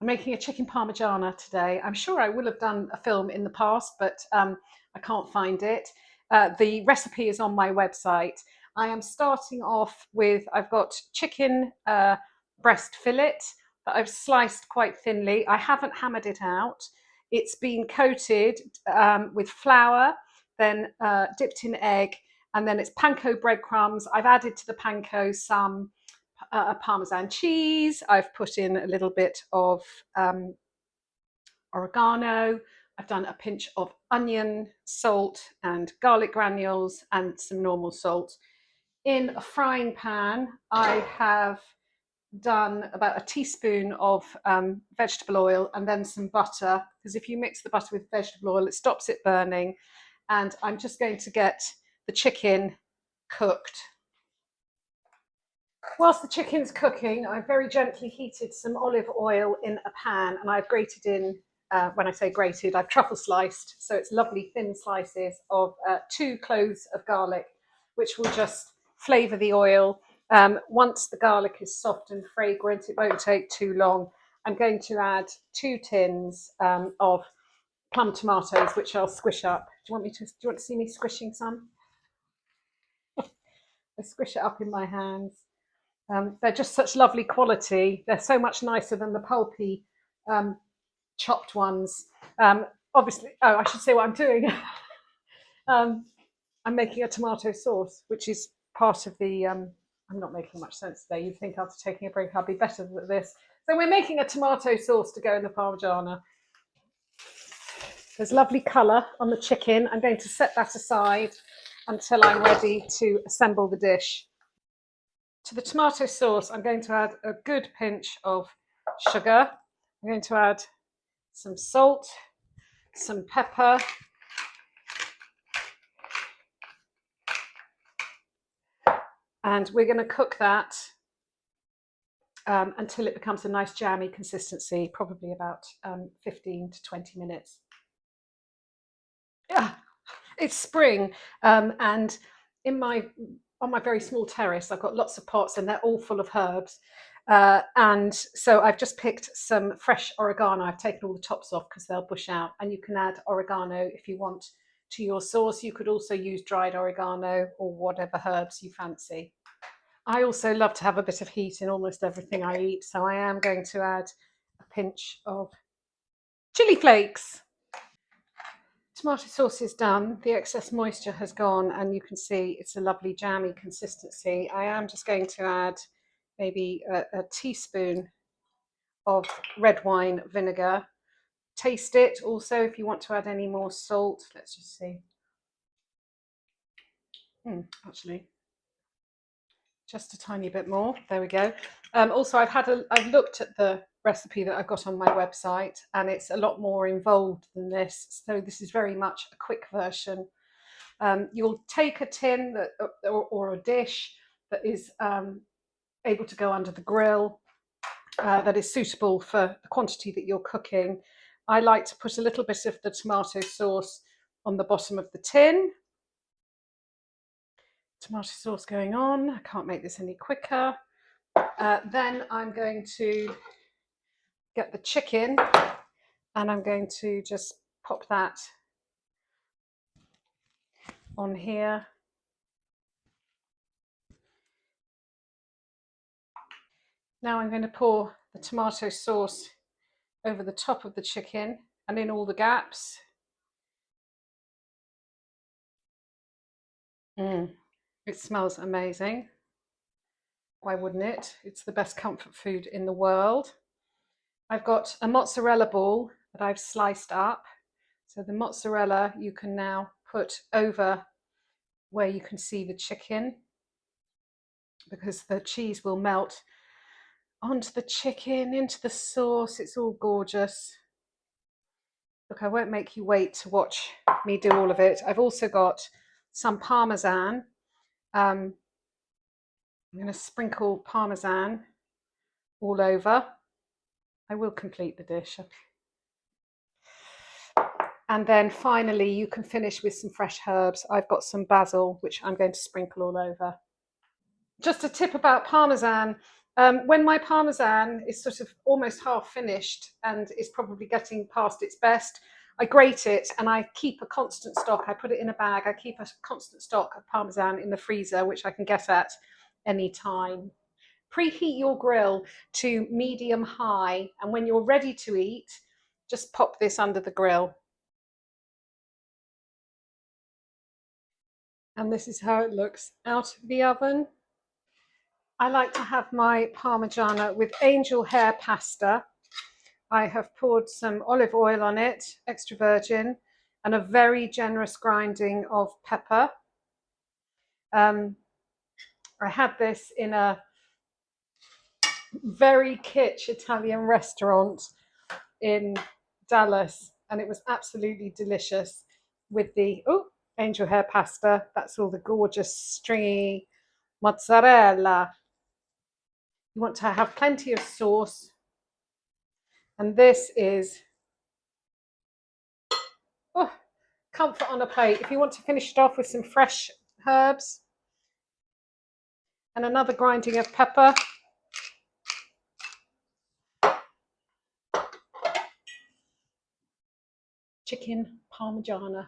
I'm making a chicken Parmigiana today. I'm sure I will have done a film in the past, but I can't find it. The recipe is on my website. I am starting off with, I've got chicken breast fillet that I've sliced quite thinly. I haven't hammered it out. It's been coated with flour, then dipped in egg, and then it's panko breadcrumbs. I've added to the panko some Parmesan cheese. I've put in a little bit of oregano. I've done a pinch of onion, salt, and garlic granules, and some normal salt. In a frying pan, I have done about a teaspoon of vegetable oil and then some butter, because if you mix the butter with vegetable oil, it stops it burning. And I'm just going to get the chicken cooked. Whilst the chicken's cooking, I've very gently heated some olive oil in a pan, and I've grated in, when I say grated, I've truffle sliced, so it's lovely thin slices of 2 cloves of garlic, which will just flavour the oil. Once the garlic is soft and fragrant, it won't take too long. I'm going to add 2 tins of plum tomatoes, which I'll squish up. Do you want to see me squishing some? I squish it up in my hands. They're just such lovely quality. They're so much nicer than the pulpy chopped ones. Obviously, I should say what I'm doing. I'm making a tomato sauce, which is part of the. I'm not making much sense today. You'd think after taking a break I'll be better at this. So we're making a tomato sauce to go in the Parmigiana. There's lovely colour on the chicken. I'm going to set that aside until I'm ready to assemble the dish. To the tomato sauce, I'm going to add a good pinch of sugar. I'm going to add some salt, some pepper, and we're going to cook that until it becomes a nice jammy consistency, probably about 15 to 20 minutes. Yeah, it's spring, and on my very small terrace, I've got lots of pots, and they're all full of herbs. And so I've just picked some fresh oregano. I've taken all the tops off because they'll bush out, and you can add oregano if you want to your sauce. You could also use dried oregano or whatever herbs you fancy. I also love to have a bit of heat in almost everything I eat, so I am going to add a pinch of chili flakes. Tomato sauce is done, the excess moisture has gone, and you can see it's a lovely jammy consistency. I am just going to add maybe a teaspoon of red wine vinegar. Taste it also if you want to add any more salt. Let's just see. Actually, just a tiny bit more. There we go. Also, I've looked at the recipe that I've got on my website, and it's a lot more involved than this. So this is very much a quick version. You'll take a tin or a dish that is able to go under the grill, that is suitable for the quantity that you're cooking. I like to put a little bit of the tomato sauce on the bottom of the tin. Tomato sauce going on. I can't make this any quicker. Then I'm going to get the chicken, and I'm going to just pop that on here. Now I'm going to pour the tomato sauce over the top of the chicken and in all the gaps. It smells amazing. Why wouldn't it? It's the best comfort food in the world. I've got a mozzarella ball that I've sliced up. So the mozzarella you can now put over where you can see the chicken, because the cheese will melt onto the chicken, into the sauce. It's all gorgeous. Look, I won't make you wait to watch me do all of it. I've also got some Parmesan. I'm going to sprinkle Parmesan all over. I will complete the dish. And then finally, you can finish with some fresh herbs. I've got some basil, which I'm going to sprinkle all over. Just a tip about Parmesan. When my Parmesan is sort of almost half finished and is probably getting past its best, I grate it and I keep a constant stock. I put it in a bag. I keep a constant stock of Parmesan in the freezer, which I can get at any time. Preheat your grill to medium high, and when you're ready to eat, just pop this under the grill. And this is how it looks out of the oven. I like to have my Parmigiana with angel hair pasta. I have poured some olive oil on it, extra virgin, and a very generous grinding of pepper. I had this in a very kitsch Italian restaurant in Dallas, and it was absolutely delicious with the angel hair pasta. That's all the gorgeous stringy mozzarella. You want to have plenty of sauce, and this is comfort on a plate. If you want to finish it off with some fresh herbs and another grinding of pepper. Chicken Parmigiana.